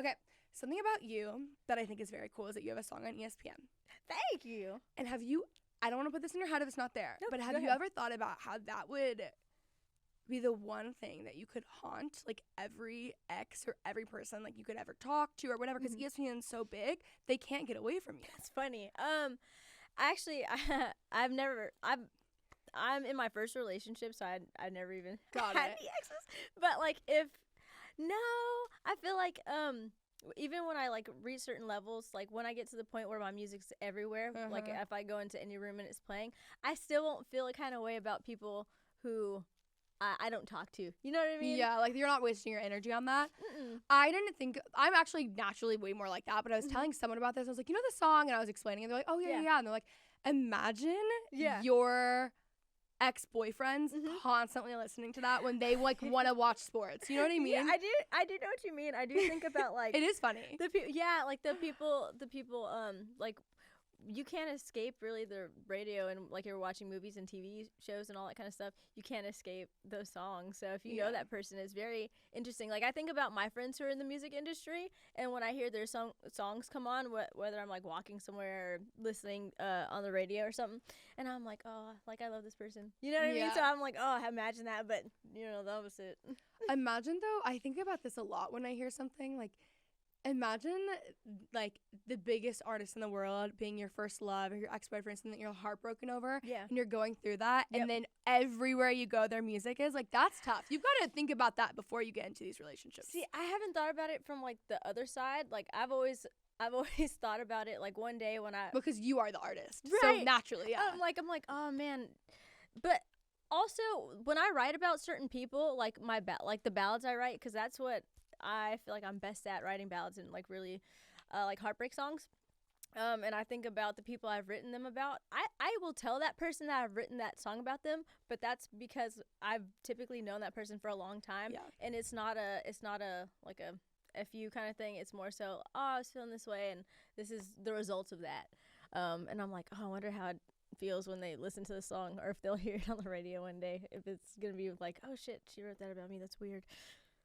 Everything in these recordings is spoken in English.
Okay, something about you that I think is very cool is that you have a song on ESPN. Thank you. And I don't want to put this in your head if it's not there, Nope, but have you ever thought about how that would be the one thing that you could haunt, like, every ex or every person, like, you could ever talk to or whatever, because ESPN is so big, they can't get away from you. That's funny. Actually, I'm in my first relationship, so I never even Got had it. any exes. But, like, I feel like, even when I, like, reach certain levels, like, when I get to the point where my music's everywhere, like, if I go into any room and it's playing, I still won't feel a kind of way about people who I don't talk to. You know what I mean? Yeah, like, you're not wasting your energy on that. Mm-mm. I didn't think, I'm actually naturally way more like that, but I was telling someone about this. I was like, you know the song? And I was explaining it. They're like, oh, yeah. And they're like, imagine your ex-boyfriends constantly listening to that when they, like, want to watch sports. You know what I mean? Yeah, I do know what you mean. I do think about, like... It is funny. The people, like, you can't escape really the radio, and like you're watching movies and TV shows and all that kind of stuff. You can't escape those songs. So if you know that person, it's very interesting. Like, I think about my friends who are in the music industry, and when I hear their songs come on, whether I'm like walking somewhere or listening on the radio or something, and I'm like, oh, like, I love this person. You know what I mean? So I'm like, oh, imagine that, but you know, the opposite. Imagine though, I think about this a lot when I hear something like. Imagine, like, the biggest artist in the world being your first love or your ex-boyfriend, something that you're heartbroken over, and you're going through that, and then everywhere you go, their music is, like, that's tough. You've got to think about that before you get into these relationships. See, I haven't thought about it from, like, the other side. Like, I've always thought about it, like, one day when Because you are the artist. Right. So, naturally, yeah. I'm like, oh, man. But also, when I write about certain people, like, the ballads I write, because that's what I feel like I'm best at, writing ballads and, like, really, like, heartbreak songs. And I think about the people I've written them about. I will tell that person that I've written that song about them, but that's because I've typically known that person for a long time. Yeah. And it's not a like a FU kind of thing. It's more so, oh, I was feeling this way, and this is the results of that. And I'm like, oh, I wonder how it feels when they listen to the song, or if they'll hear it on the radio one day. If it's gonna be like, oh shit, she wrote that about me. That's weird.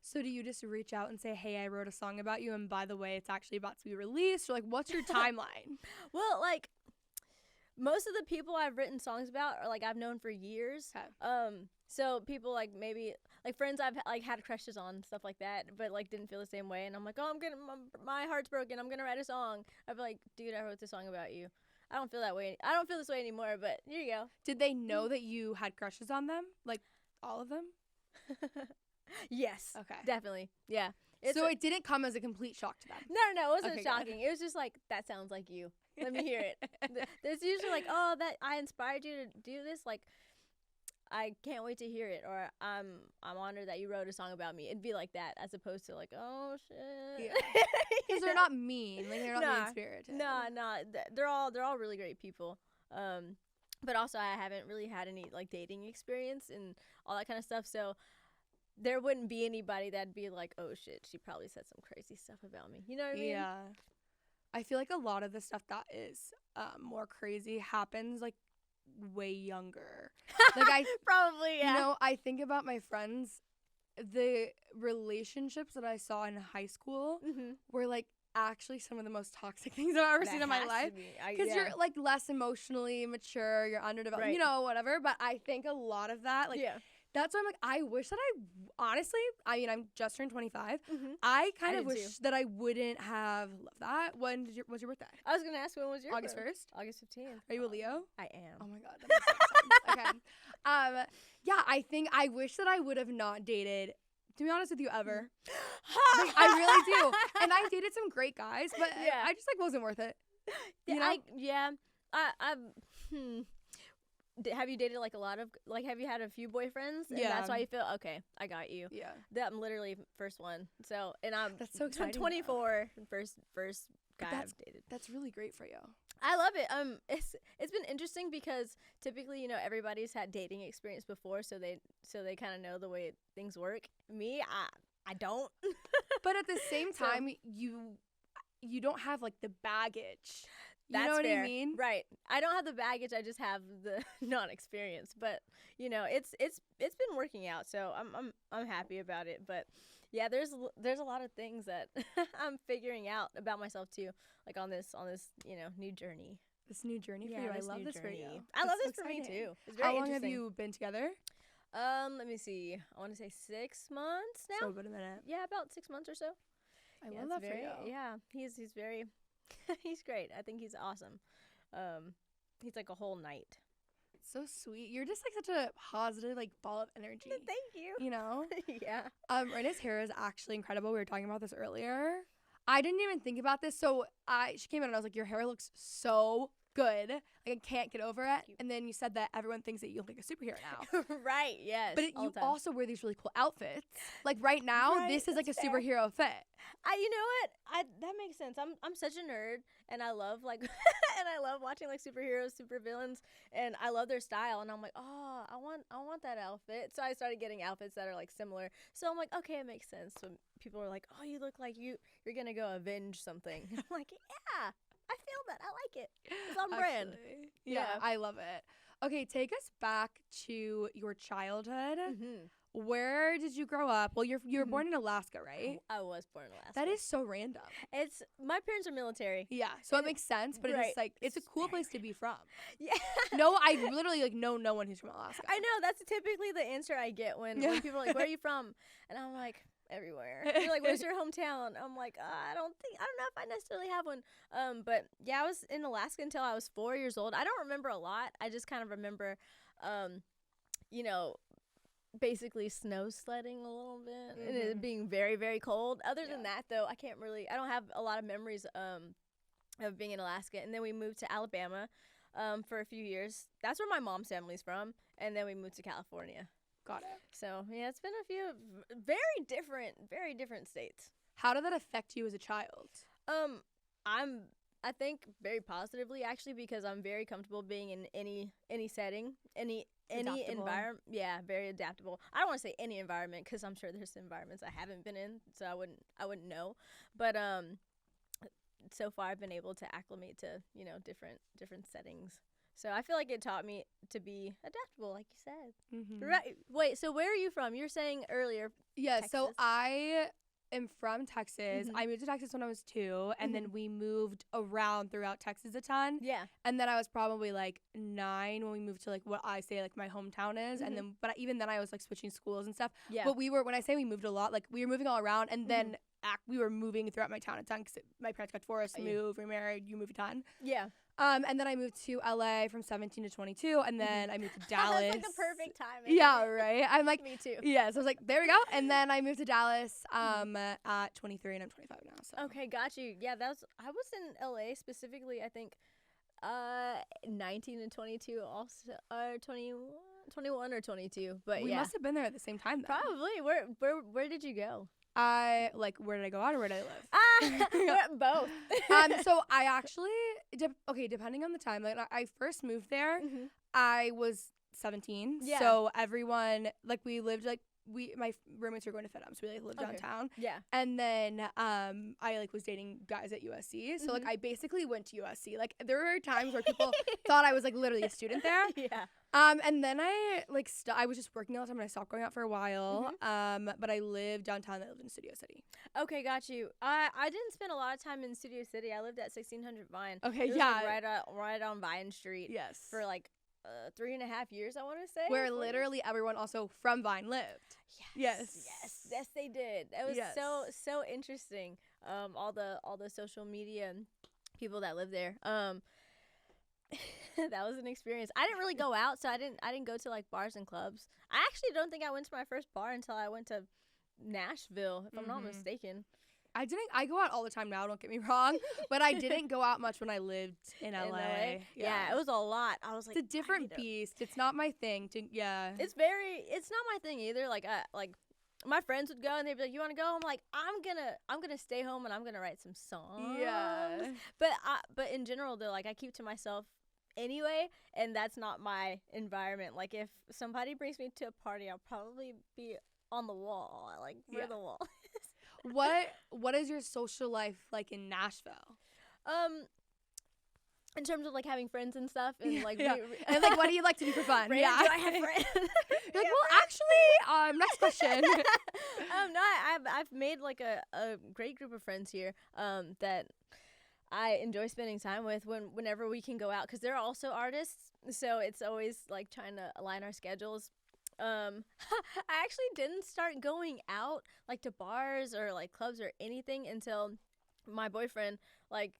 So do you just reach out and say, hey, I wrote a song about you, and by the way, it's actually about to be released? Or, like, what's your timeline? Well, like, most of the people I've written songs about are, like, I've known for years. Okay. So people, like, maybe, like, friends I've, like, had crushes on, stuff like that, but, like, didn't feel the same way. And I'm like, oh, my heart's broken. I'm going to write a song. I'd be like, dude, I wrote this song about you. I don't feel that way. I don't feel this way anymore, but here you go. Did they know that you had crushes on them? Like, all of them? Yes. Okay. Definitely. Yeah. So it didn't come as a complete shock to them? No, it wasn't shocking. Good. It was just like, that sounds like you. Let me hear it. There's usually like, oh, that I inspired you to do this. Like, I can't wait to hear it. Or I'm honored that you wrote a song about me. It'd be like that, as opposed to like, oh, shit. Yeah. Because they're not mean. Like, they're not mean-spirited. No. They're all really great people. But also, I haven't really had any, like, dating experience and all that kind of stuff. So there wouldn't be anybody that'd be like, oh shit, she probably said some crazy stuff about me. You know what I mean? Yeah. I feel like a lot of the stuff that is more crazy happens, like, way younger. Like, I probably, yeah. You know, I think about my friends, the relationships that I saw in high school were, like, actually some of the most toxic things I've ever seen in my life. Because you're, like, less emotionally mature, you're underdeveloped, you know, whatever. But I think a lot of that, like, that's why I'm like, I wish that honestly, I mean, I'm just turned 25. I kind of wish that I wouldn't have loved that. When was your birthday? I was going to ask, when was your August 1st? August 15th. Are you a Leo? I am. Oh my God, that makes so much sense. Okay. Yeah, I think I wish that I would have not dated, to be honest with you, ever. Like, I really do. And I dated some great guys, but I just, like, wasn't worth it. You know? Have you dated, like, a lot of, like, have you had a few boyfriends? And that's why you feel, okay, I got you. Yeah. I'm literally first one. So, and that's so exciting. 24, first guy I've dated. That's really great for you. I love it. It's been interesting because typically, you know, everybody's had dating experience before, so they kind of know the way things work. Me, I don't. But at the same time, you don't have, like, the baggage. That's you know what fair. I mean? Right. I don't have the baggage. I just have the non-experience. But, you know, it's been working out, so I'm happy about it. But Yeah, there's a lot of things that I'm figuring out about myself too, like on this new journey. This new journey for you. I love this for you. I love this for me too. It's very How long have you been together? Let me see. I want to say 6 months now. So about a minute. Yeah, about 6 months or so. I love that for you. Yeah, he's very, he's great. I think he's awesome. He's like a whole knight. So sweet. You're just like such a positive like ball of energy. Thank you. You know? Yeah. Reyna's hair is actually incredible. We were talking about this earlier. I didn't even think about this. So she came in and I was like, your hair looks so good. Like I can't get over it. And then you said that everyone thinks that you look like a superhero now. Right, yes. But you also wear these really cool outfits. Like right now, this is like a superhero fit. You know what? That makes sense. I'm such a nerd and I love like and I love watching like superheroes, supervillains, and I love their style, and I'm like, "Oh, I want that outfit." So I started getting outfits that are like similar. So I'm like, "Okay, it makes sense." So people are like, "Oh, you look like you're going to go avenge something." I'm like, "Yeah. I feel that. I like it. It's on brand." Yeah, I love it. Okay, take us back to your childhood. Mm-hmm. Where did you grow up? Well, you were born in Alaska, right? I was born in Alaska. That is so random. It's my parents are military. Yeah, so it makes sense, but it's like it's a cool place to be from. Yeah. No, I literally like know no one who's from Alaska. I know, that's typically the answer I get when people are like, "Where are you from?" And I'm like, everywhere. They're like, "Where's your hometown?" I'm like, I don't know if I necessarily have one. But yeah, I was in Alaska until I was 4 years old. I don't remember a lot. I just kind of remember, basically snow sledding a little bit and it being very, very cold. Other than that, though, I don't have a lot of memories of being in Alaska. And then we moved to Alabama for a few years. That's where my mom's family's from. And then we moved to California. Got it. So, yeah, it's been a few very different states. How did that affect you as a child? I think very positively, actually, because I'm very comfortable being in any setting, any environment. Yeah, very adaptable. I don't want to say any environment because I'm sure there's environments I haven't been in, so I wouldn't know. But so far I've been able to acclimate to different settings. So I feel like it taught me to be adaptable, like you said. Mm-hmm. Right. Wait. So where are you from? You were saying earlier. Yeah. Texas. So I am from Texas. I moved to Texas when I was 2, and then we moved around throughout Texas a ton. Yeah. And then I was probably like 9 when we moved to like what I say like my hometown is, and then even then I was like switching schools and stuff. Yeah. But when I say we moved a lot, like we were moving all around, and then we were moving throughout my town a ton because my parents got divorced, moved, remarried, you moved a ton. Yeah. And then I moved to LA from 17 to 22, and then I moved to Dallas. That's like the perfect time. Yeah, right. I'm like, me too. Yeah, so I was like, there we go. And then I moved to Dallas at 23, and I'm 25 now. So. Okay, got you. Yeah, I was in LA specifically. I think 19 and 22 also, 21 or 22. But we must have been there at the same time. Then. Probably. Where did you go? Where did I go out or where did I live? Both. So I actually, depending on the time, like I first moved there, I was 17. Yeah. So everyone, like we lived, like my roommates were going to FedEm, so we like lived downtown. Yeah. And then I like was dating guys at USC, so like I basically went to USC. Like there were times where people thought I was like literally a student there. Yeah. And then I like I was just working all the time and I stopped going out for a while. But I lived downtown. I lived in Studio City. Okay, got you. I didn't spend a lot of time in Studio City. I lived at 1600 Vine. Okay, it was like right on Vine Street. Yes. For like 3.5 years, I want to say. Where literally everyone also from Vine lived. Yes, they did. It was so interesting. All the social media people that live there. That was an experience. I didn't really go out, so I didn't go to like bars and clubs. I actually don't think I went to my first bar until I went to Nashville, if I'm not mistaken. I go out all the time now, don't get me wrong, but I didn't go out much when I lived in LA. Yeah, it was a lot. I was like, it's a different beast. It's not my thing it's not my thing either. Like my friends would go and they'd be like, "You want to go?" I'm like, I'm gonna stay home and I'm gonna write some songs. Yeah. But in general, though, like I keep to myself anyway, and that's not my environment. Like if somebody brings me to a party, I'll probably be on the wall, like where the wall is. What is your social life like in Nashville? in terms of like having friends and stuff, and like and like what do you like to do for fun? Do I have friends? You're like, well, actually, next question. No, I've made like a great group of friends here that I enjoy spending time with whenever we can go out, because they're also artists, so it's always like trying to align our schedules. I actually didn't start going out like to bars or like clubs or anything until my boyfriend, like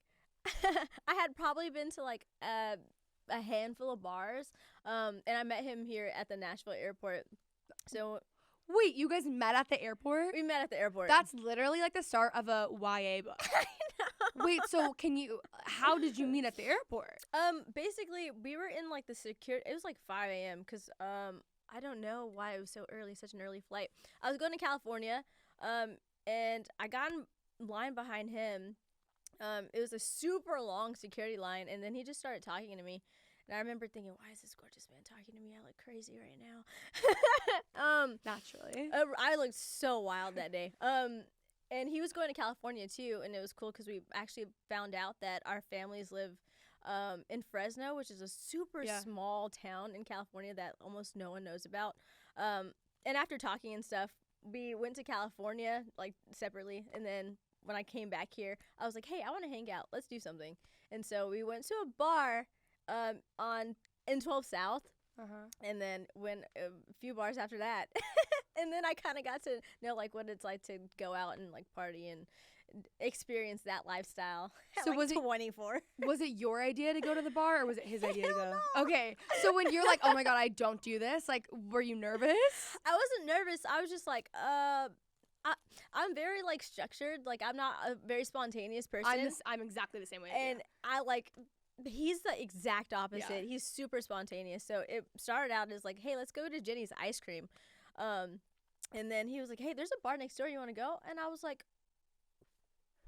I had probably been to like a handful of bars, and I met him here at the Nashville airport. So wait, you guys met at the airport? We met at the airport. That's literally like the start of a YA book. I know. Wait, so how did you meet at the airport? Basically we were in like the security, it was like 5 a.m. because I don't know why it was so early, such an early flight. I was going to California, and I got in line behind him. It was a super long security line, and then he just started talking to me. And I remember thinking, why is this gorgeous man talking to me? I look crazy right now. Naturally. I looked so wild that day. And he was going to California too, and it was cool because we actually found out that our families live in Fresno, which is a super small town in California that almost no one knows about. And after talking and stuff, we went to California like separately, and then when I came back here, I was like, hey, I want to hang out. Let's do something. And so we went to a bar in 12 South, and then went a few bars after that. And then I kind of got to know like what it's like to go out and like party and experience that lifestyle. So like was it 24? Was it your idea to go to the bar, or was it his idea to go? No. Okay. So when you're like, oh my God, I don't do this, like, were you nervous? I wasn't nervous. I was just like, I'm very like structured. Like I'm not a very spontaneous person. I'm exactly the same way. And I like, he's the exact opposite. Yeah. He's super spontaneous. So it started out as like, hey, let's go to Jenny's Ice Cream. And then he was like, hey, there's a bar next door. You want to go? And I was like,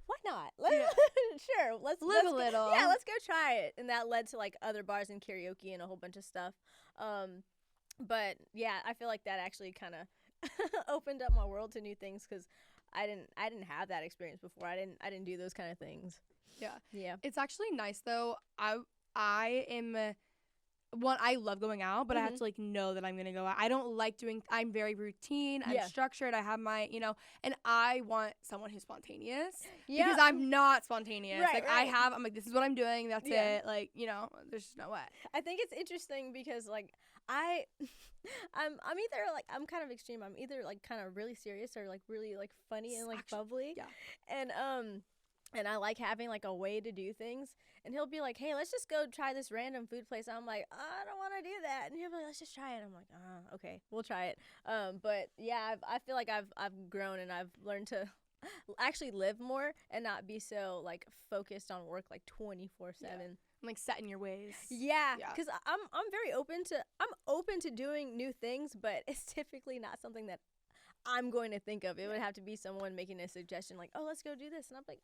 why not? Sure. Let's live a little. Yeah, let's go try it. And that led to like other bars and karaoke and a whole bunch of stuff. But yeah, I feel like that actually kind of opened up my world to new things, because I didn't have that experience before. I didn't do those kind of things. Yeah. It's actually nice though. I am I love going out, but I have to like know that I'm gonna go out. I don't like I'm very routine. I'm structured. I have my, and I want someone who's spontaneous because I'm not spontaneous. Right, I'm like, this is what I'm doing. That's it. Like, there's just no way. I think it's interesting because like I'm either like, I'm kind of extreme. I'm either like kind of really serious or like really like funny and like bubbly. Yeah. And I like having like a way to do things. And he'll be like, hey, let's just go try this random food place. I'm like, I don't want to do that. And he'll be like, let's just try it. I'm like, okay, we'll try it. But yeah, I feel like I've grown, and I've learned to actually live more and not be so like focused on work like 24/7. Like set in your ways. Yeah, because I'm very open to doing new things, but it's typically not something that I'm going to think of. It would have to be someone making a suggestion like, oh, let's go do this. And I'm like,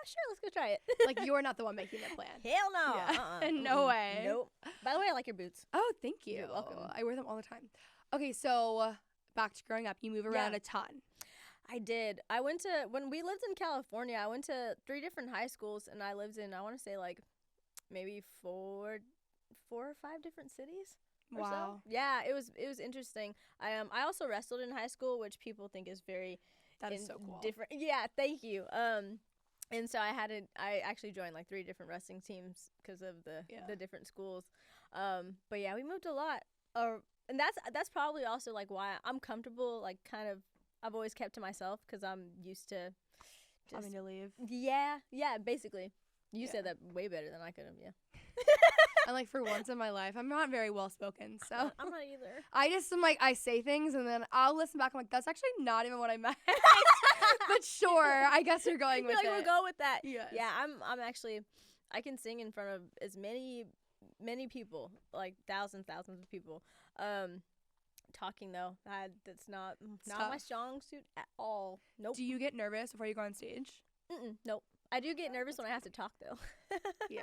sure, let's go try it. Like, you're not the one making the plan. Hell no. Yeah. No way. Nope. By the way, I like your boots. Oh, thank you. You're welcome. I wear them all the time. Okay, so back to growing up. You move around a ton. I did. When we lived in California, I went to 3 different high schools, and I lived in, I want to say like maybe 4 or 5 different cities. Wow. So. Yeah, it was interesting. I also wrestled in high school, which people think is very so cool. Different. Yeah, thank you. And so I actually joined like 3 different wrestling teams because of the different schools. But yeah, we moved a lot. And that's probably also like why I'm comfortable, like kind of, I've always kept to myself because I'm used to just having to leave. Yeah, basically. You said that way better than I could have, yeah. And like for once in my life, I'm not very well spoken, so I'm not either. I just am like, I say things and then I'll listen back. I'm like, that's actually not even what I meant. But sure, I guess you're going with it. We'll go with that. Yes. Yeah, I'm actually, I can sing in front of as many people, like thousands of people. Talking though, that's not my strong suit at all. Nope. Do you get nervous before you go on stage? Nope. I do get nervous when I have to talk though. Yeah.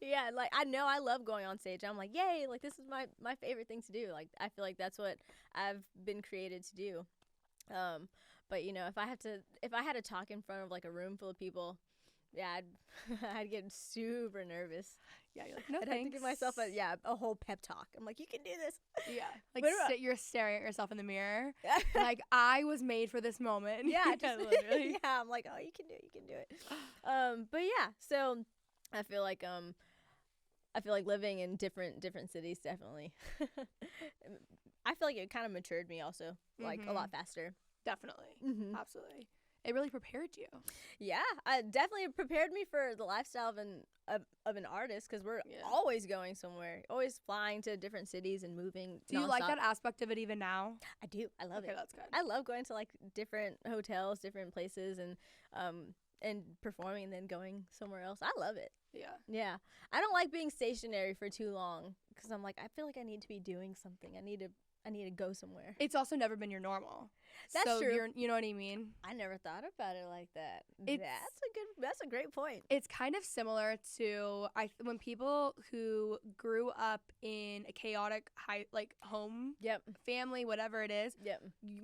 Yeah, like I know I love going on stage. I'm like, yay, like this is my favorite thing to do. Like I feel like that's what I've been created to do. But if I had to talk in front of like a room full of people, Yeah, I'd get super nervous. Yeah, you're like, no, I'd thanks. have to give myself a whole pep talk. I'm like, you can do this. Yeah, like you're staring at yourself in the mirror. Like, I was made for this moment. Yeah, literally. Yeah, I'm like, oh, you can do it. But yeah, so I feel like living in different cities definitely. I feel like it kind of matured me also, like a lot faster. Definitely, absolutely. It really prepared you. Yeah, it definitely prepared me for the lifestyle of an artist, because we're always going somewhere, always flying to different cities and moving. Do you like that aspect of it even now? I do. I love it. Okay, that's good. I love going to like different hotels, different places, and performing and then going somewhere else. I love it. Yeah. Yeah. I don't like being stationary for too long, because I'm like, I feel like I need to be doing something. I need to go somewhere. It's also never been your normal. That's true. You know what I mean? I never thought about it like that. That's a great point. It's kind of similar to when people who grew up in a chaotic home, family, whatever it is.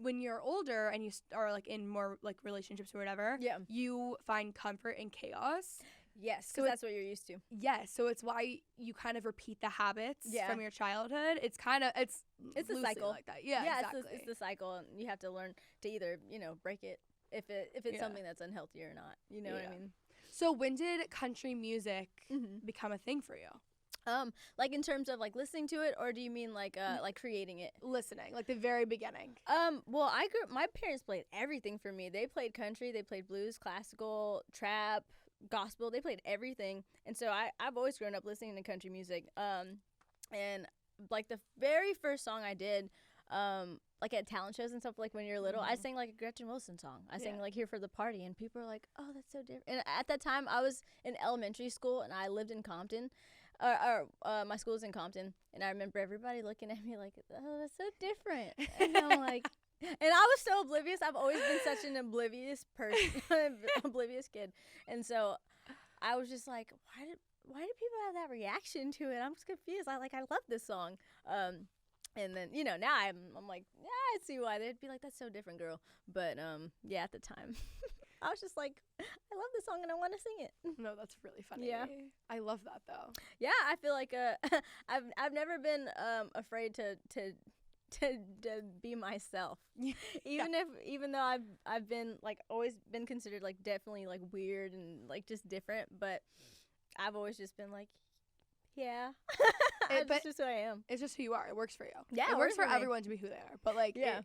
When you're older and you are like in more like relationships or whatever, you find comfort in chaos. Yes, because that's what you're used to. Yes, so it's why you kind of repeat the habits from your childhood. It's a cycle like that. Yeah, exactly. It's the cycle, and you have to learn to either break it if it's something that's unhealthy or not. You know what I mean? So when did country music become a thing for you? Like in terms of like listening to it, or do you mean like creating it? Listening, like the very beginning. Well, my parents played everything for me. They played country, they played blues, classical, trap, gospel. They played everything, and so I've always grown up listening to country music. And like the very first song I did, like at talent shows and stuff, like when you're little, I sang like a Gretchen Wilson song. I sang like Here for the Party, and people are like, oh, that's so different. And at that time I was in elementary school, and I lived in Compton. My school was in Compton, and I remember everybody looking at me like, oh, that's so different. And I'm like, and I was so oblivious. I've always been such an oblivious person, oblivious kid. And so I was just like, why do people have that reaction to it? I'm just confused. I love this song. And then, now I'm like, yeah, I see why. They'd be like, that's so different, girl. But yeah, at the time, I was just like, I love this song and I want to sing it. No, that's really funny. Yeah. I love that though. Yeah, I feel like I've never been afraid to be myself. Even though I've been like always been considered like definitely like weird and like just different, but I've always just been like, yeah. That's just who I am. It's just who you are. It works for you. Yeah, it works for everyone to be who they are. But like, yeah.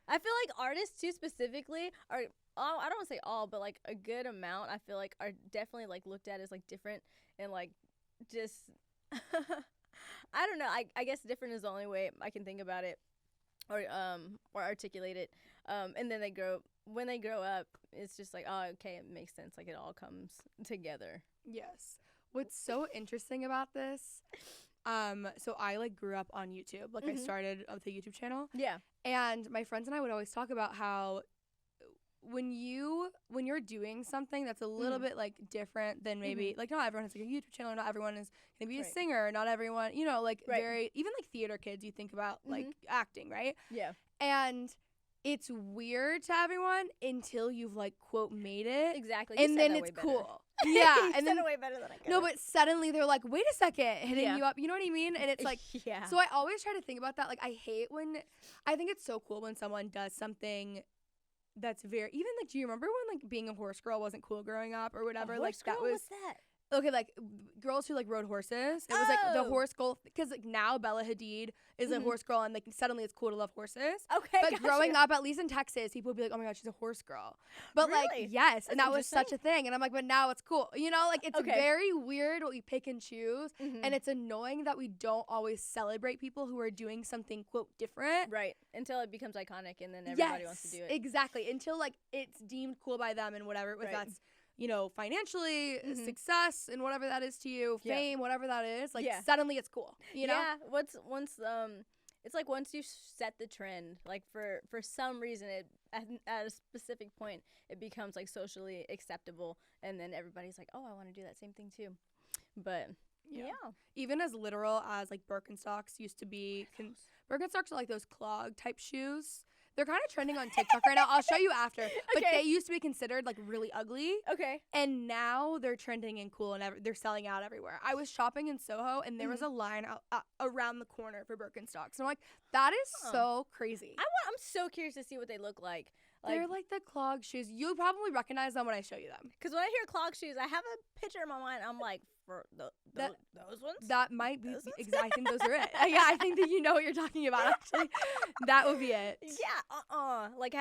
I feel like artists too specifically are, I don't want to say all, but like a good amount, I feel like are definitely like looked at as like different and like just I don't know. I guess different is the only way I can think about it or articulate it. And then when they grow up, it's just like, oh, okay, it makes sense. Like it all comes together. Yes. What's so interesting about this, so I like grew up on YouTube. Like I started with a YouTube channel. Yeah. And my friends and I would always talk about how when you're doing something that's a little bit like different than maybe like not everyone has like a YouTube channel, not everyone is gonna be a singer, not everyone, like very even like theater kids, you think about like acting, right? Yeah. And it's weird to everyone until you've like quote made it. Exactly. And then it's cool. Yeah. And then way better than I could. No, but suddenly they're like, wait a second, hitting you up. You know what I mean? And it's like, so I always try to think about that. Like I think it's so cool when someone does something that's very, even like, do you remember when like being a horse girl wasn't cool growing up or whatever? Like that was. What's that? Okay, like girls who like rode horses. It was like the horse girl, because like now Bella Hadid is a horse girl, and like suddenly it's cool to love horses. Okay, but growing up, at least in Texas, people would be like, "Oh my God, she's a horse girl." But really? like, yes, and that was such a thing. And I'm like, but now it's cool. Like it's very weird what we pick and choose, and it's annoying that we don't always celebrate people who are doing something quote different. Right, until it becomes iconic, and then everybody wants to do it. Exactly, until like it's deemed cool by them and whatever. That's financially, success and whatever that is to you, fame, whatever that is, like suddenly it's cool, you know? Yeah, it's like once you set the trend, like for some reason at a specific point, it becomes like socially acceptable, and then everybody's like, oh, I want to do that same thing too. But yeah. Even as literal as like Birkenstocks used to be, Birkenstocks are like those clog type shoes They're kind of trending on TikTok right now. I'll show you after. But they used to be considered like really ugly. Okay. And now they're trending and cool and they're selling out everywhere. I was shopping in Soho and there was a line around the corner for Birkenstocks. And I'm like, that is so crazy. I'm so curious to see what they look like. They're like the clog shoes. You'll probably recognize them when I show you them. Because when I hear clog shoes, I have a picture in my mind. I'm like, for those ones? That might be exactly. I think those are it. Yeah, I think that you know what you're talking about. Actually, that would be it. Yeah. Like,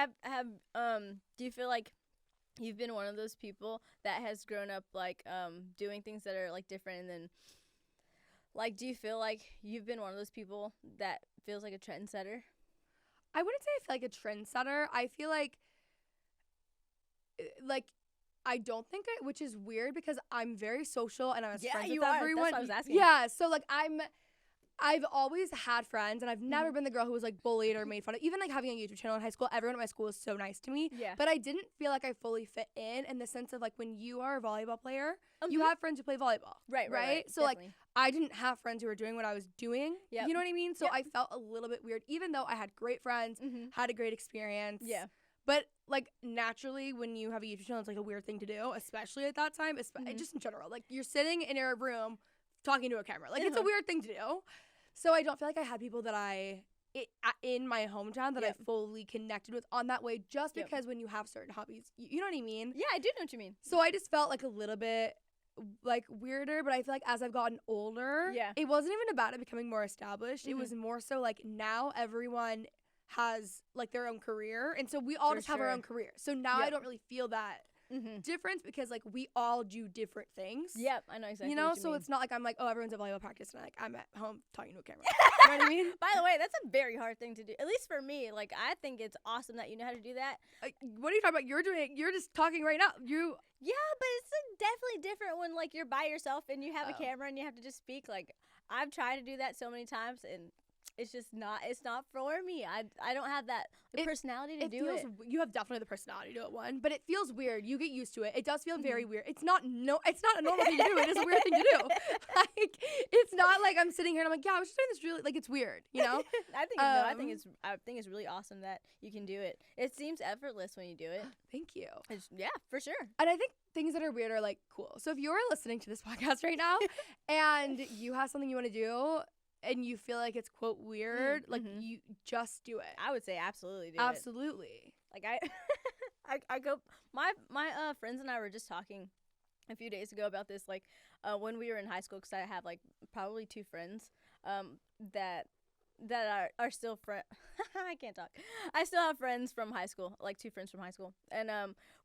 do you feel like you've been one of those people that has grown up like doing things that are like different, and then like, do you feel like you've been one of those people that feels like a trendsetter? I wouldn't say I feel like a trendsetter. I feel like I don't think it, which is weird because I'm very social and I was friends with everyone. That's what I was asking. Yeah, so like I've always had friends and I've never been the girl who was like bullied or made fun of. Even like having a YouTube channel in high school, everyone at my school was so nice to me. Yeah. But I didn't feel like I fully fit in the sense of like when you are a volleyball player, you have friends who play volleyball. Right. So definitely. like I didn't have friends who were doing what I was doing. Yep. You know what I mean? So I felt a little bit weird, even though I had great friends, had a great experience. Yeah. But like naturally, when you have a YouTube channel, it's like a weird thing to do, especially at that time. Just in general, like you're sitting in your room talking to a camera, like it's a weird thing to do. So I don't feel like I had people that in my hometown that I fully connected with on that way, just because when you have certain hobbies, you know what I mean? Yeah, I do know what you mean. So I just felt like a little bit like weirder, but I feel like as I've gotten older, it wasn't even about it becoming more established. It was more so like now everyone has like their own career, and so we all just have our own career. So now I don't really feel that difference because like we all do different things. Yep, I know exactly. You know, what you so mean. it's not like I'm like, oh, everyone's at volleyball practice and like I'm at home talking to a camera. You know what I mean? By the way, that's a very hard thing to do. At least for me, like I think it's awesome that you know how to do that. What are you talking about? You're just talking right now. Yeah, but it's definitely different when like you're by yourself and you have a camera and you have to just speak. Like I've tried to do that so many times and it's just not for me. I don't have that personality to do it. You have definitely the personality to do it, but it feels weird. You get used to it. It does feel very weird. It's not a normal thing to do. It is a weird thing to do. Like it's not like I'm sitting here and I'm like, yeah, I was just doing this really like it's weird, you know? I think it's really awesome that you can do it. It seems effortless when you do it. Thank you. Yeah, for sure. And I think things that are weird are like cool. So if you're listening to this podcast right now and you have something you want to do and you feel like it's quote weird, like you just do it. I would say absolutely do it. Absolutely. Like I go my friends and I were just talking a few days ago about this, like when we were in high school, because I have like probably 2 friends that are still friends. I can't talk. I still have friends from high school, like 2 friends from high school, and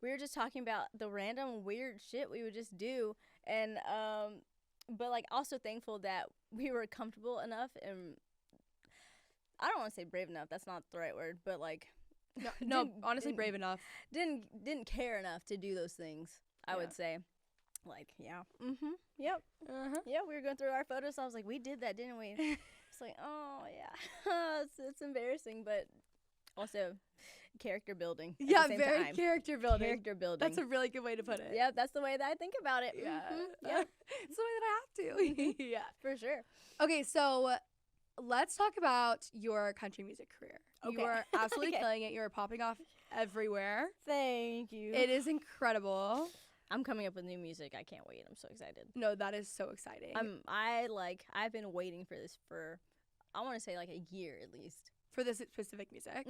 we were just talking about the random weird shit we would just do, and but like also thankful that we were comfortable enough, and I don't want to say brave enough, that's not the right word, but like no honestly brave enough, didn't care enough to do those things. I would say, like, yeah, yep, yeah, we were going through our photos, I was like, we did that, didn't we? It's like, oh yeah. it's embarrassing, but also character building at the same very time. character building. That's a really good way to put it. Yeah, that's the way that I think about it. Yeah. Yeah. It's the way that I have to. Yeah, for sure. Okay, so let's talk about your country music career. Okay. You are absolutely killing it. You're popping off everywhere. Thank you. It is incredible. I'm coming up with new music. I can't wait. I'm so excited. No, that is so exciting. I've been waiting for this for, I want to say like a year at least. For this specific music.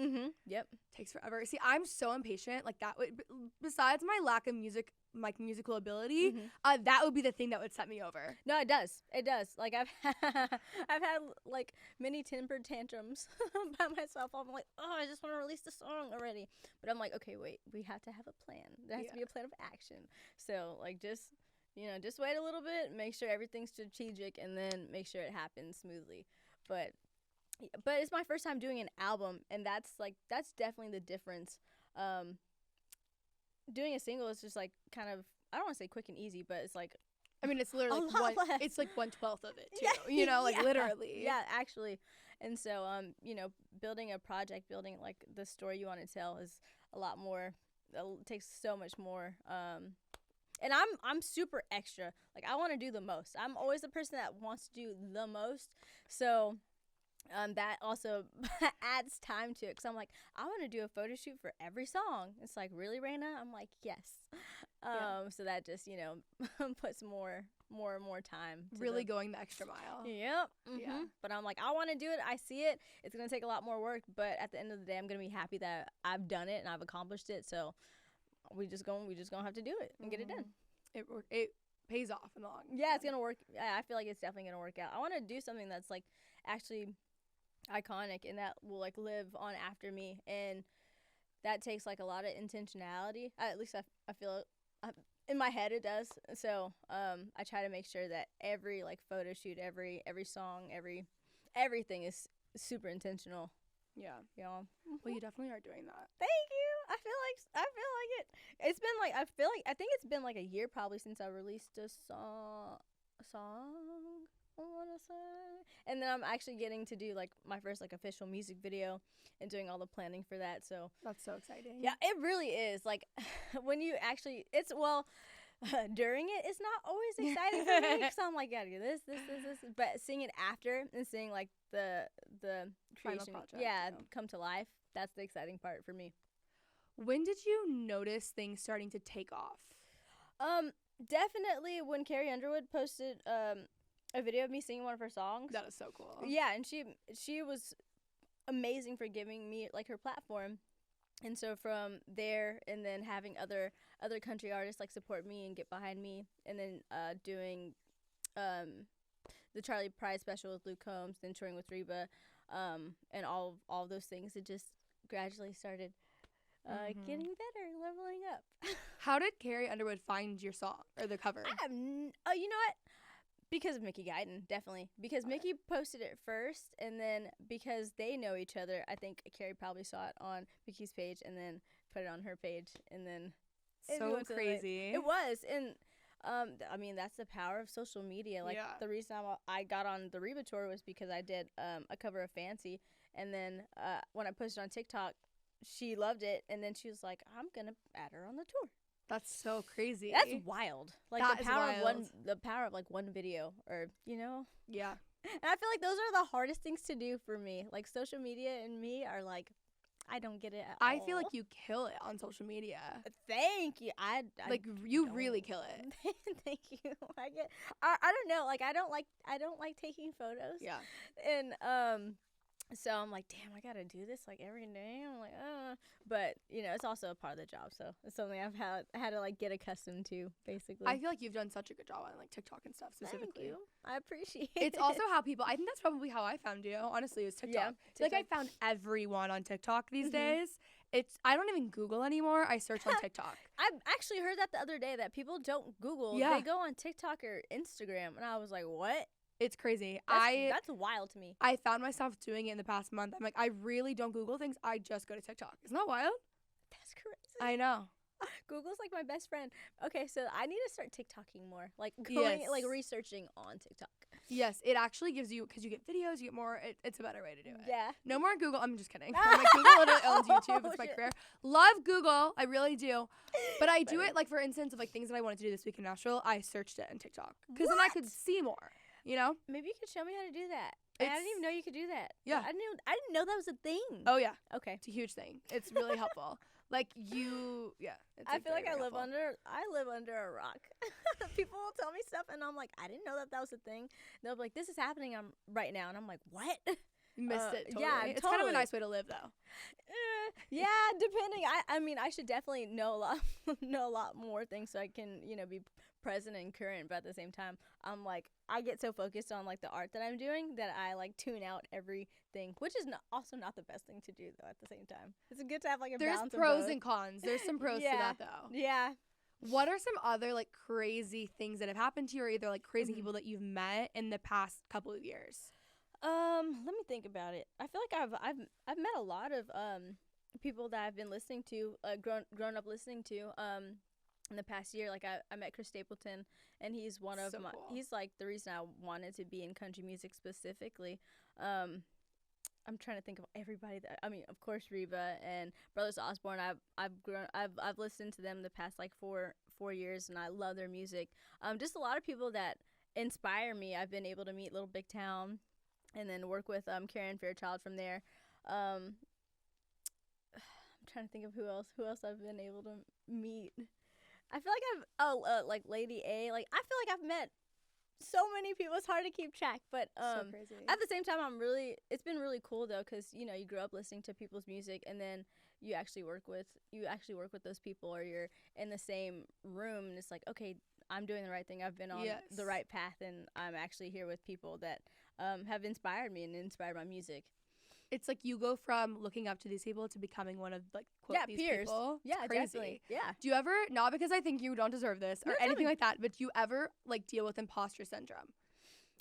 Yep. Takes forever. See, I'm so impatient. Like that would, besides my lack of musical ability, that would be the thing that would set me over. No, it does. It does. Like I've had like many temper tantrums by myself. I'm like, oh, I just want to release the song already. But I'm like, okay, wait, we have to have a plan. There has to be a plan of action. So like just wait a little bit, make sure everything's strategic, and then make sure it happens smoothly. But it's my first time doing an album, and that's definitely the difference. Doing a single is just like kind of, I don't want to say quick and easy, but it's like, I mean, it's literally it's like 1/12 of it too. Yeah, you know, like literally. Yeah, actually. And so building a project, building like the story you want to tell is a lot more. It takes so much more. And I'm super extra. Like I want to do the most. I'm always the person that wants to do the most. So that also adds time to it, because I'm like, I want to do a photo shoot for every song. It's like, really, Reyna? I'm like, yes. So that just, puts more and more time to really going the extra mile. Yep. Yeah. But I'm like, I want to do it. I see it. It's going to take a lot more work, but at the end of the day, I'm going to be happy that I've done it and I've accomplished it. So we just going to have to do it and get it done. It pays off in the long run. Yeah, it's going to work. I feel like it's definitely going to work out. I want to do something that's like actually iconic and that will like live on after me, and that takes like a lot of intentionality. At least I feel in my head it does. So I try to make sure that every like photo shoot, every song, everything is super intentional. Yeah. Well, you definitely are doing that. Thank you. I feel like it. It's been like I think it's been like a year probably since I released a song. I want to say. And then I'm actually getting to do like my first like official music video and doing all the planning for that. So that's so exciting. Yeah, it really is. Like when you actually, during it's not always exciting for me, because I'm like, gotta do this. But seeing it after and seeing like the creation, project, come to life, that's the exciting part for me. When did you notice things starting to take off? Definitely when Carrie Underwood posted a video of me singing one of her songs. That is so cool. Yeah, and she was amazing for giving me like her platform. And so from there, and then having other country artists like support me and get behind me, and then doing the Charlie Pride special with Luke Combs, then touring with Reba, and all those things, it just gradually started getting better, leveling up. How did Carrie Underwood find your song or the cover? You know what? Because of Mickey Guyton, definitely. Because Mickey posted it first, and then because they know each other, I think Carrie probably saw it on Mickey's page and then put it on her page, and then so crazy. It was, and I mean, that's the power of social media. Like the reason I got on the Reba tour was because I did a cover of Fancy, and then when I posted on TikTok, she loved it, and then she was like, I'm gonna add her on the tour. That's so crazy. That's wild. Like the power of like one video, or Yeah. And I feel like those are the hardest things to do for me. Like social media and me are like, I don't get it at all. I feel like you kill it on social media. Thank you. I like you really kill it. Thank you. I don't know. Like I don't like taking photos. Yeah. And so I'm like, damn, I gotta do this like every day. I'm like, but it's also a part of the job, so it's something I've had to like get accustomed to, basically. I feel like you've done such a good job on like TikTok and stuff specifically. Thank you. I appreciate it. It's also how people. I think that's probably how I found you. Honestly, is TikTok. Yeah, TikTok. Like I found everyone on TikTok these days. I don't even Google anymore. I search on TikTok. I actually heard that the other day, that people don't Google. Yeah. They go on TikTok or Instagram, and I was like, what? It's crazy. That's wild to me. I found myself doing it in the past month. I'm like, I really don't Google things. I just go to TikTok. Isn't that wild? That's crazy. I know. Google's like my best friend. Okay, so I need to start TikToking more. Like going, like researching on TikTok. Yes, it actually gives you, because you get videos, you get more. It's a better way to do it. Yeah. No more Google. I'm just kidding. I'm like, Google literally owns YouTube. It's my career. Love Google. I really do. But I do it, like, for instance, of like things that I wanted to do this week in Nashville. I searched it on TikTok because then I could see more. Maybe you could show me how to do that. I didn't even know you could do that. Yeah. I didn't know that was a thing. Oh yeah. Okay. It's a huge thing. It's really helpful. Like I feel like I live under a rock. People will tell me stuff, and I'm like, I didn't know that was a thing. They'll be like, this is happening right now, and I'm like, what? You missed it. Totally. Yeah, it's kind of a nice way to live, though. Yeah, depending. I mean, I should definitely know a lot more things so I can be present and current. But at the same time, I'm like, I get so focused on like the art that I'm doing that I like tune out everything, which is also not the best thing to do though. At the same time, it's good to have like a balance. There's pros and cons. There's some pros to that though. Yeah. What are some other like crazy things that have happened to you, or either like crazy people that you've met in the past couple of years? Let me think about it. I feel like I've met a lot of people that I've been listening to, grown up listening to in the past year. Like I met Chris Stapleton, and he's one of my cool. He's like the reason I wanted to be in country music specifically. I'm trying to think of everybody of course Reba and Brothers Osborne. I've listened to them the past like 4 years, and I love their music. Just a lot of people that inspire me. I've been able to meet Little Big Town and then work with Karen Fairchild from there. I'm trying to think of who else I've been able to meet. I feel like like Lady A. Like I feel like I've met so many people. It's hard to keep track, but so crazy. At the same time, it's been really cool though, because you grow up listening to people's music, and then you actually work with those people, or you're in the same room, and it's like, okay, I'm doing the right thing. I've been on the right path, and I'm actually here with people that have inspired me and inspired my music. It's like you go from looking up to these people to becoming one of, like, quote, these peers. people. Yeah, it's crazy. Definitely. Yeah. Do you ever, not because I think you don't deserve this or anything like that, but do you ever, like, deal with imposter syndrome?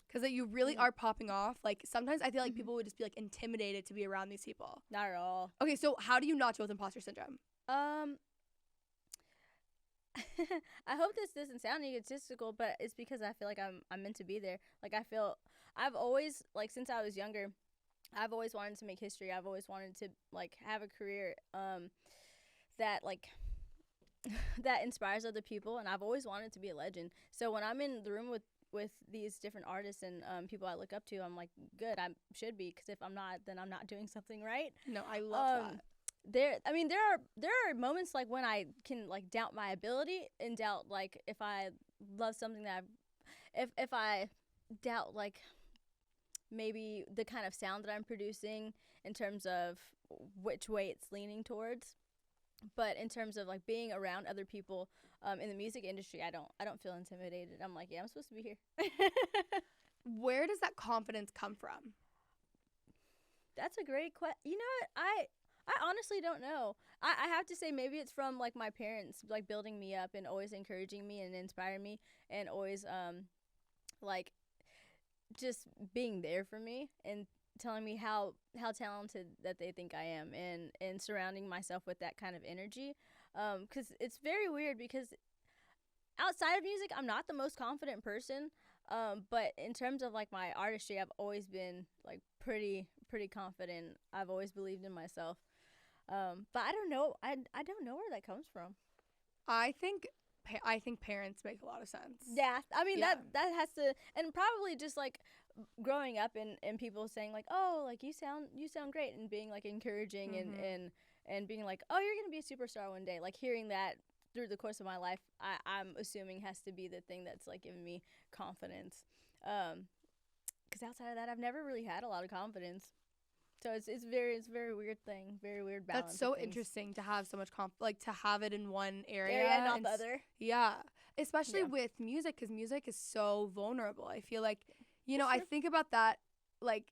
Because like, you really are popping off. Like, sometimes I feel like people would just be, like, intimidated to be around these people. Not at all. Okay, so how do you not deal with imposter syndrome? I hope this doesn't sound egotistical, but it's because I feel like I'm meant to be there. Like, I've always, like, since I was younger, I've always wanted to make history. I've always wanted to, like, have a career that, like, that inspires other people, and I've always wanted to be a legend. So when I'm in the room with these different artists and people I look up to, I'm like, good, I should be, because if I'm not, then I'm not doing something right. No, I love that. There are moments, like, when I can, like, doubt my ability and doubt, like, if I love something that if I doubt, like, maybe the kind of sound that I'm producing in terms of which way it's leaning towards. But in terms of, like, being around other people in the music industry, I don't feel intimidated. I'm like, yeah, I'm supposed to be here. Where does that confidence come from? That's a great question. You know what? I honestly don't know. I have to say maybe it's from, like, my parents, like, building me up and always encouraging me and inspiring me, and always like, just being there for me and telling me how talented that they think I am, and surrounding myself with that kind of energy. Because it's very weird, because outside of music, I'm not the most confident person. But in terms of, like, my artistry, I've always been, like, pretty confident. I've always believed in myself. But I don't know. I don't know where that comes from. I think parents make a lot of sense. Yeah, I mean, that has to, and probably just, like, growing up and people saying, like, oh, like, you sound great, and being, like, encouraging and being like, oh, you're gonna be a superstar one day. Like, hearing that through the course of my life, I'm assuming has to be the thing that's, like, giving me confidence. Because outside of that, I've never really had a lot of confidence. So it's a very weird thing, very weird balance. That's so interesting to have so much to have it in one area and not the other. Yeah, especially with music, because music is so vulnerable. I feel like, I think about that, like,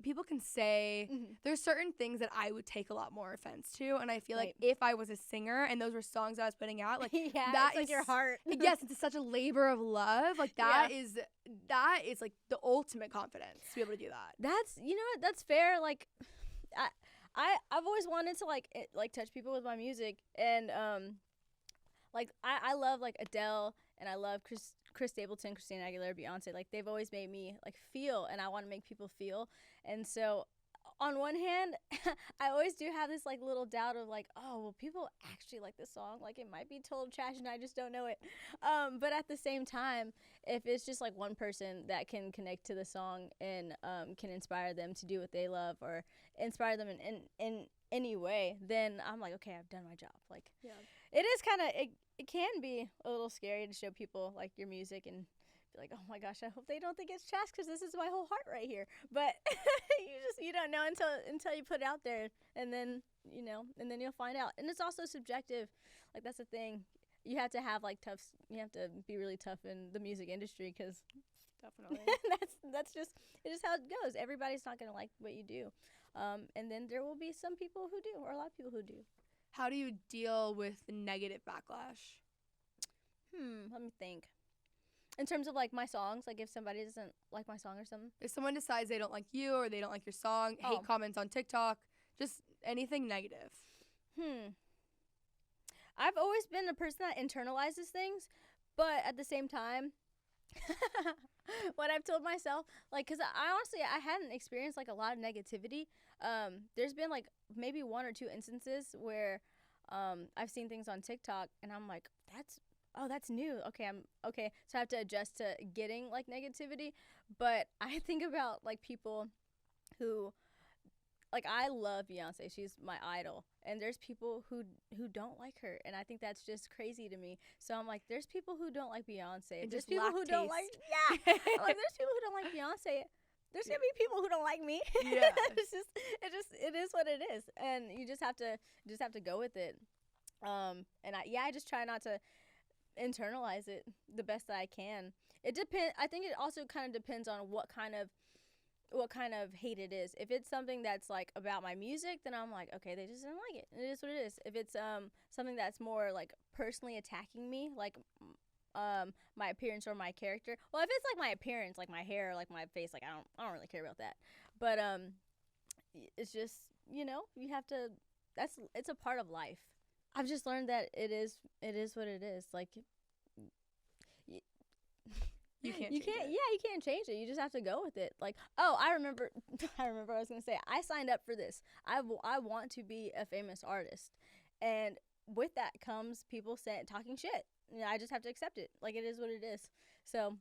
people can say there's certain things that I would take a lot more offense to, and I feel like if I was a singer and those were songs I was putting out, like, that is like your heart. Yes, it's such a labor of love. Like, that is like the ultimate confidence to be able to do that. That's, you know what, that's fair. Like, I've always wanted to, like touch people with my music, and like, I love, like, Adele, and I love Chris Stapleton, Christina Aguilera, Beyonce. Like, they've always made me, like, feel, and I want to make people feel. And so on one hand, I always do have this, like, little doubt of, like, oh, well, people actually like this song. Like, it might be total trash and I just don't know it. But at the same time, if it's just, like, one person that can connect to the song and can inspire them to do what they love, or inspire them in any way, then I'm like, okay, I've done my job. Like, it is kind of, it can be a little scary to show people, like, your music and be like, oh my gosh, I hope they don't think it's trash, because this is my whole heart right here. But you don't know until you put it out there, and then you'll find out. And it's also subjective. Like, that's the thing. You have to have, like, you have to be really tough in the music industry, because definitely that's just how it goes. Everybody's not going to like what you do. And then there will be some people who do, or a lot of people who do. How do you deal with negative backlash? Let me think. In terms of, like, my songs, like, if somebody doesn't like my song or something. If someone decides they don't like you, or they don't like your song, hate comments on TikTok, just anything negative. I've always been a person that internalizes things, but at the same time, what I've told myself, like, because I honestly hadn't experienced, like, a lot of negativity. There's been, like, maybe one or two instances where I've seen things on TikTok, and I'm like, that's new. Okay. So I have to adjust to getting, like, negativity. But I think about, like, people who, like, I love Beyonce. She's my idol. And there's people who don't like her. And I think that's just crazy to me. So I'm like, there's people who don't like Beyonce. And There's just people lack who don't like, taste. yeah. I'm like, there's people who don't like Beyonce. There's going to be people who don't like me. Yeah. It is what it is. And you just have to go with it. And I just try not to internalize it the best that I can. It depends. I think it also kind of depends on what kind of hate it is. If it's something that's like about my music, then I'm like, okay, they just didn't like it. It is what it is. If it's something that's more like personally attacking me, like my appearance or my character. Well, if it's like my appearance, like my hair, like my face, like I don't really care about that. But it's just, you have to. It's a part of life. I've just learned that it is what it is. Like. You can't change it. You just have to go with it. Like, oh, I remember what I was going to say. I signed up for this. I want to be a famous artist. And with that comes people talking shit. I just have to accept it. Like, it is what it is. So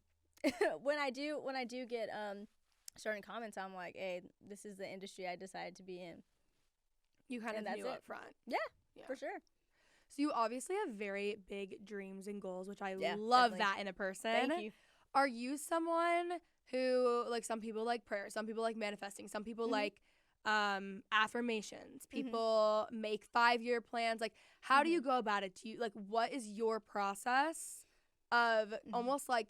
when I do get certain comments, I'm like, hey, this is the industry I decided to be in. You kind of knew up front. Yeah, for sure. So you obviously have very big dreams and goals, which I love definitely. that in a person. Thank you. Are you someone who, like, some people like prayer, some people like manifesting, some people like affirmations, people make 5-year plans? Like, how do you go about it? What is your process of almost like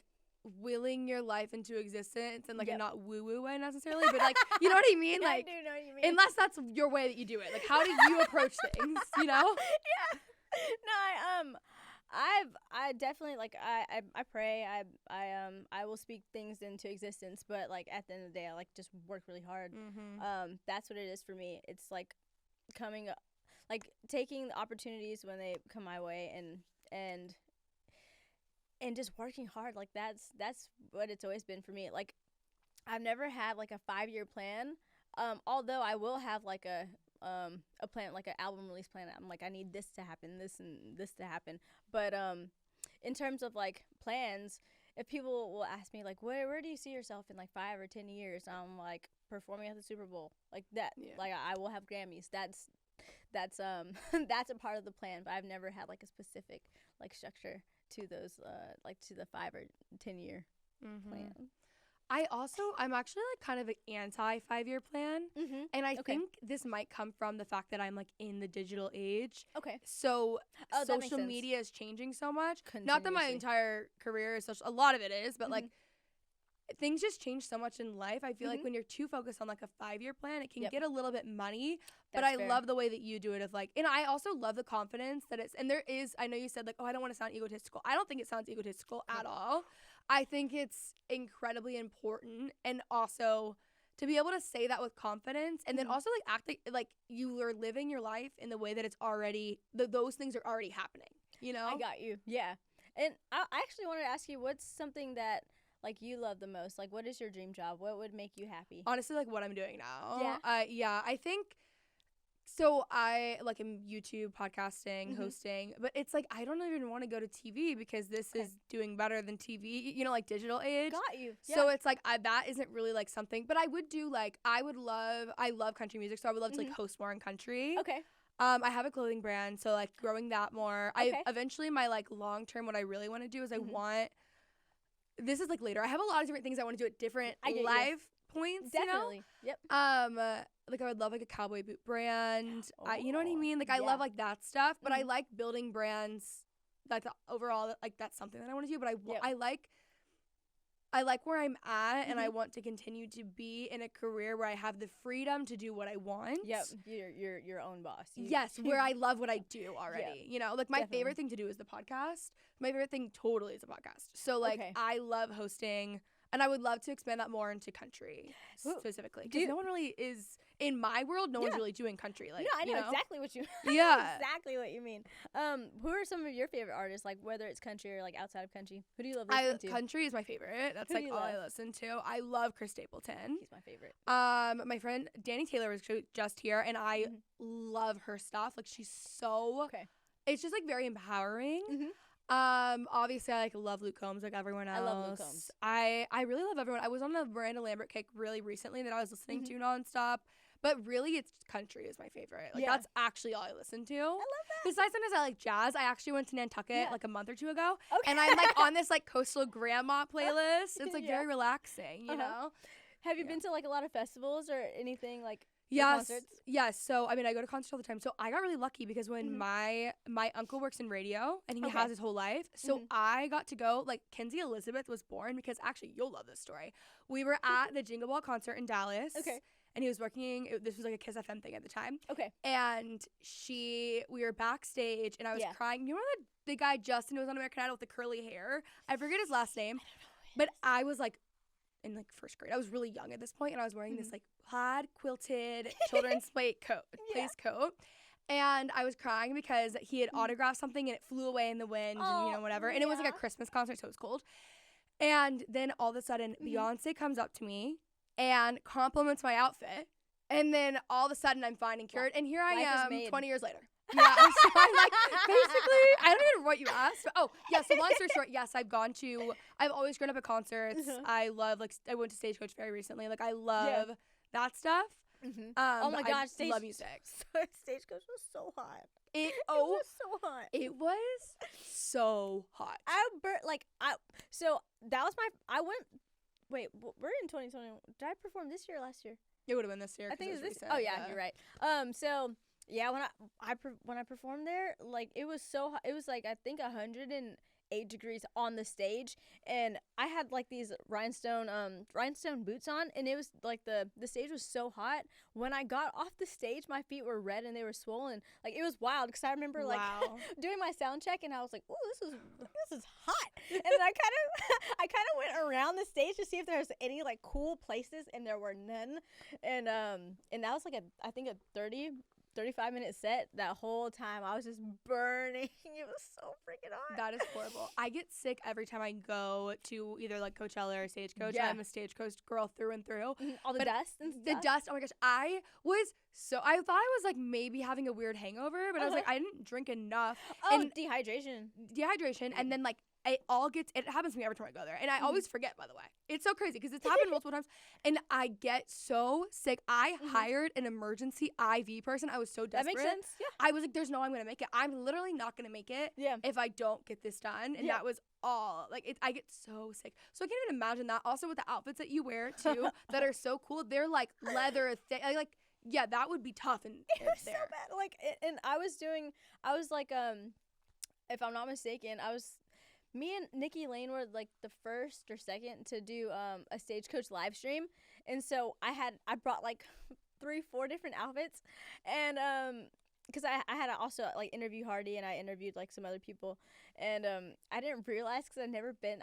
willing your life into existence and like a not woo-woo way necessarily, but like, you know what I mean? Like, I do know what you mean. Unless that's your way that you do it. Like, how do you approach things, Yeah. No, I definitely, like, I pray, I will speak things into existence, but like at the end of the day I like just work really hard. That's what it is for me. It's like taking the opportunities when they come my way and just working hard. Like that's what it's always been for me. Like, I've never had like a 5-year plan, although I will have like a plan, like an album release plan. I'm like, I need this to happen, this and this to happen. But in terms of like plans, if people will ask me like, where do you see yourself in like 5 or 10 years? I'm like, performing at the Super Bowl, like that. Like, I will have Grammys. That's that's a part of the plan. But I've never had like a specific like structure to those like to the 5 or 10 year plan. I'm actually like kind of an anti 5-year plan. And I think this might come from the fact that I'm like in the digital age. Okay. So social media is changing so much. Not that my entire career is social, a lot of it is, but like things just change so much in life. I feel like when you're too focused on like a 5-year plan, it can get a little bit muddy. But I love the way that you do it of like, and I also love the confidence that it's, and there is, I know you said like, oh, I don't want to sound egotistical. I don't think it sounds egotistical at all. I think it's incredibly important, and also to be able to say that with confidence, and then also like act like you are living your life in the way that it's already, those things are already happening, you know? I got you. Yeah. And I actually wanted to ask you, what's something that like you love the most? Like, what is your dream job? What would make you happy? Honestly, like what I'm doing now. Yeah. Yeah, I think. So I like am YouTube, podcasting, hosting, but it's like I don't even want to go to TV because this is doing better than TV, you know, like digital age. Got you. Yeah. So it's like that isn't really like something, but I would do like I love country music, so I would love to like host more in country. Okay. I have a clothing brand, so like growing that more. Okay. I eventually my like long term what I really want to do is I want, this is like later. I have a lot of different things I want to do at different live points. Definitely. You know? Yep. Like I would love like a cowboy boot brand. You know what I mean? Like I love like that stuff, but I like building brands. Like overall, like that's something that I want to do. But I like where I'm at, and I want to continue to be in a career where I have the freedom to do what I want. Yep, you're your own boss. Yes, where I love what I do already. You know, like my favorite thing to do is the podcast. My favorite thing totally is a podcast. So like I love hosting. And I would love to expand that more into country specifically, because no one really is in my world. No one's really doing country. Like, no, I know exactly what you. Yeah, exactly what you mean. Who are some of your favorite artists? Like whether it's country or like outside of country. Who do you love listening to? Country is my favorite. That's like all I listen to. I love Chris Stapleton. He's my favorite. My friend Danny Taylor was just here, and I love her stuff. Like she's so. It's just like very empowering. Obviously I like love Luke Combs like everyone else. I love Luke Combs. I really love everyone. I was on a Miranda Lambert kick really recently that I was listening to nonstop. But really, it's country is my favorite. Like, that's actually all I listen to. I love that. Besides, sometimes I like jazz. I actually went to Nantucket like a month or two ago. Okay. And I'm like on this like coastal grandma playlist. It's like very relaxing, you know? Have you been to like a lot of festivals or anything like concerts? Yes. So, I mean, I go to concerts all the time. So, I got really lucky because when my uncle works in radio and he has his whole life. So, I got to go, like, Kenzie Elizabeth was born because actually, you'll love this story. We were at the Jingle Ball concert in Dallas. Okay. And he was working, this was like a Kiss FM thing at the time. Okay. And we were backstage and I was crying. You know the guy Justin who was on American Idol with the curly hair? I forget his last name. But I was like in like first grade. I was really young at this point and I was wearing this like plaid quilted children's place coat. And I was crying because he had autographed something and it flew away in the wind and you know, whatever. And it was like a Christmas concert, so it was cold. And then all of a sudden, Beyonce comes up to me and compliments my outfit, and then all of a sudden I'm fine and cured, and here I am 20 years later. Yeah, so I'm like, basically, I don't even know what you asked, but so long story short, yes, I've always grown up at concerts. I love, like, I went to Stagecoach very recently, like, I love that stuff. Oh my gosh, I love music. Stagecoach was so hot. It was so hot. It was so hot. So that was wait, we're in 2020. Did I perform this year or last year? It would have been this year. I think it was this. Recent, oh yeah, you're right. So yeah, when I performed there, like it was so hot. It was like I think 108 degrees on the stage, and I had like these rhinestone boots on, and it was like the stage was so hot. When I got off the stage, my feet were red and they were swollen. Like it was wild because I remember like doing my sound check, and I was like, "Ooh, this is hot." And then I kind of went around the stage to see if there was any like cool places, and there were none. And that was like I think a 35-minute set. That whole time I was just burning. It was so freaking hot. That is horrible. I get sick every time I go to either like Coachella or Stagecoach. I'm a Stagecoach girl through and through. All the dust and stuff. The dust. Oh my gosh. I thought I was like maybe having a weird hangover, but I was like, I didn't drink enough. Oh, and dehydration. And then like it happens to me every time I go there. And I always forget, by the way. It's so crazy because it's happened multiple times. And I get so sick. I hired an emergency IV person. I was so desperate. That makes sense. Yeah. I was like, there's no way I'm going to make it. I'm literally not going to make it if I don't get this done. And that was all. Like, I get so sick. So I can't even imagine that. Also with the outfits that you wear, too, that are so cool. They're like leather. Yeah, that would be tough. And it was so bad. Like, and I was like, if I'm not mistaken, me and Nikki Lane were like the first or second to do a Stagecoach live stream, and so I brought like 3-4 different outfits, and because I had to also like interview Hardy, and I interviewed like some other people, and I didn't realize because I'd never been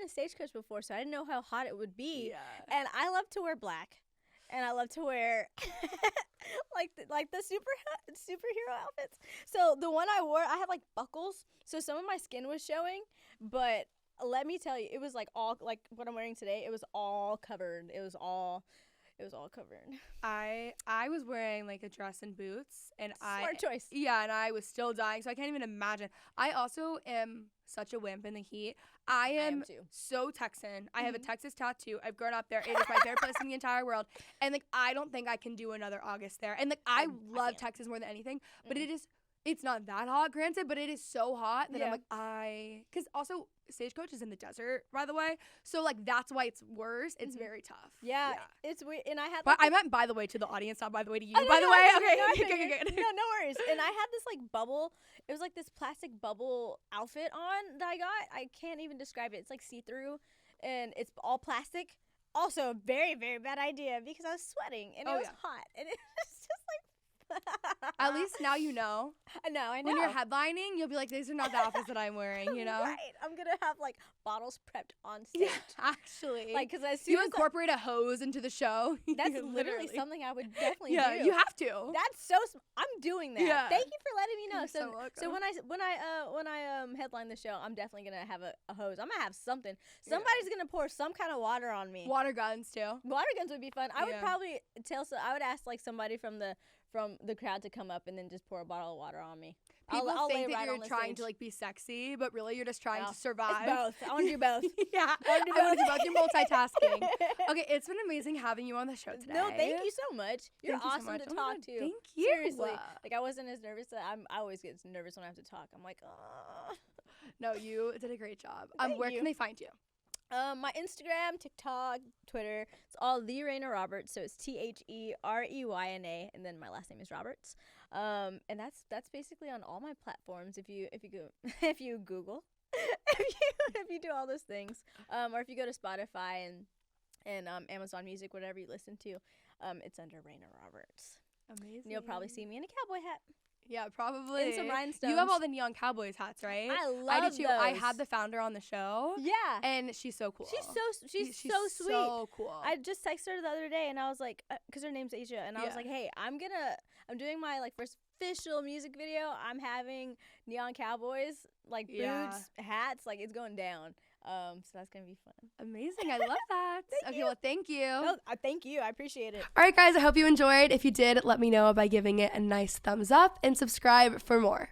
a Stagecoach before, so I didn't know how hot it would be, and I love to wear black. And I love to wear like the superhero outfits. So the one I wore, I had like buckles, so some of my skin was showing. But let me tell you, it was like all like what I'm wearing today. It was all covered. It was all covered. I was wearing like a dress and boots, and smart choice. Yeah, and I was still dying, so I can't even imagine. I also am such a wimp in the heat. I am so Texan. I have a Texas tattoo. I've grown up there. It is my favorite place in the entire world. And like I don't think I can do another August there. And like I love Texas more than anything, but it's not that hot, granted, but it is so hot that I'm like, because also Stagecoach is in the desert, by the way. So, like, that's why it's worse. It's very tough. Yeah, it's weird. And I had, but I meant by the way to the audience, not by the way to you. By the way, okay. Good. No worries. And I had this, like, bubble. It was, like, this plastic bubble outfit on that I got. I can't even describe it. It's, like, see-through, and it's all plastic. Also, a very, very bad idea because I was sweating, and it was hot. And it was just, like, at least now you know. I know. When you're headlining, you'll be like, these are not the outfits that I'm wearing, you know? Right. I'm going to have, like, bottles prepped on stage. Yeah, actually. Like, because as soon you incorporate a hose into the show. That's literally something I would definitely do. Yeah, you have to. That's so I'm doing that. Yeah. Thank you for letting me know. So when I headline the show, I'm definitely going to have a hose. I'm going to have something. Somebody's going to pour some kind of water on me. Water guns, too. Water guns would be fun. I would probably I would ask, like, somebody from the crowd to come up and then just pour a bottle of water on me. People I'll think lay that right you're on the trying stage. to like be sexy, but really you're just trying No, to survive. It's both. I want to do both. Yeah, I want to do both. You're multitasking. Okay, it's been amazing having you on the show today. No, thank you so much. You're Thank you so awesome much. to Oh my talk God, to. thank you. Seriously, like I wasn't as nervous. I always get nervous when I have to talk. I'm like, No, you did a great job. Where you. can they find you? My Instagram, TikTok, Twitter, it's all the Reyna Roberts. So it's TheReyna, and then my last name is Roberts. And that's basically on all my platforms. If you go if you Google, if you do all those things, or if you go to Spotify and Amazon Music, whatever you listen to, it's under Reyna Roberts. Amazing. And you'll probably see me in a cowboy hat. Yeah, probably. And some rhinestones. You have all the Neon Cowboys hats, right? I do too. those. I had the founder on the show. Yeah. And she's so cool. She's so sweet. So cool. I just texted her the other day, and I was like, because her name's Asia, and I was like, hey, I'm doing my like first official music video. I'm having Neon Cowboys, like boots, hats, like it's going down. So that's gonna be fun. Amazing. I love that. Okay, well, thank you. No, thank you. I appreciate it. All right, guys, I hope you enjoyed. If you did, let me know by giving it a nice thumbs up and subscribe for more.